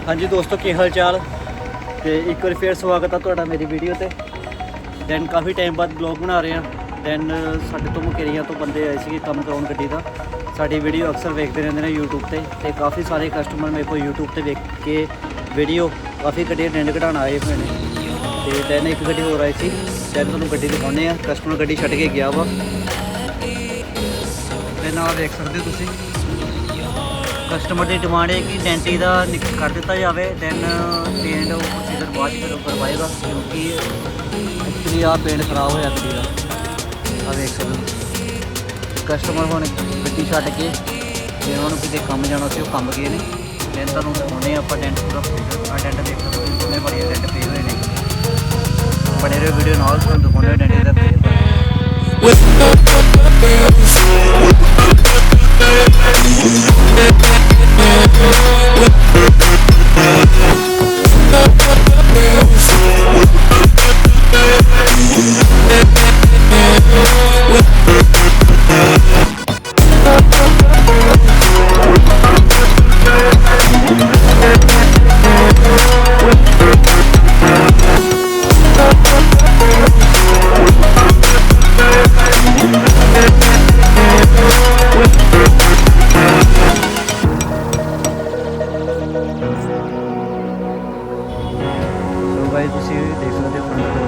हाँ जी दोस्तों, की हाल चाल। तो एक बार फिर स्वागत है तुहाडा मेरी वीडियो ते। दैन काफ़ी टाइम बाद ब्लॉग बना रहे हैं। दैन साडे तो मुकेरियां तो बंदे आए थे काम कराउण गड्डी दा। साडी वीडियो अक्सर वेखते रहंदे ने यूट्यूब ते काफ़ी सारे कस्टमर मेरे को यूट्यूब ते वेख के वीडियो काफ़ी गड्डियां डेंट कढाण आए हुए ने। ते दैन एक गड्डी होर आई थी। दैन तुहानूं गड्डी दिखाउने आ। कस्टमर गड्डी छड्ड के गया वा ते नाल देख सकदे हो तुसीं। कस्टमर की डिमांड है कि डेंट का कर दिता जाए। दैन पेंट प्रोसीजर बाद फिर करवाएगा क्योंकि एक्चुअली आ पेंट खराब होया गड्डी का। आ देख सकते कस्टमर हुण गड्डी छड्ड के उन्होंने कितने काम जाना से काम गए हैं। दैन तुहानूं दिखाउने आपां डेंट पूरा प्रोसीजर। आ डेंट देख सकते हो कितने बड़े डेंट पे हुए हैं। बने रहे वीडियो नाल तुहानूं दिखाउने डेंट का प्रोसीजर। भाई तुसी देख सकते हो फ्रंट डोर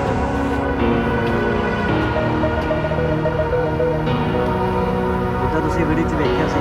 जिद्दां तुसी वीडियो 'च वेखिया सी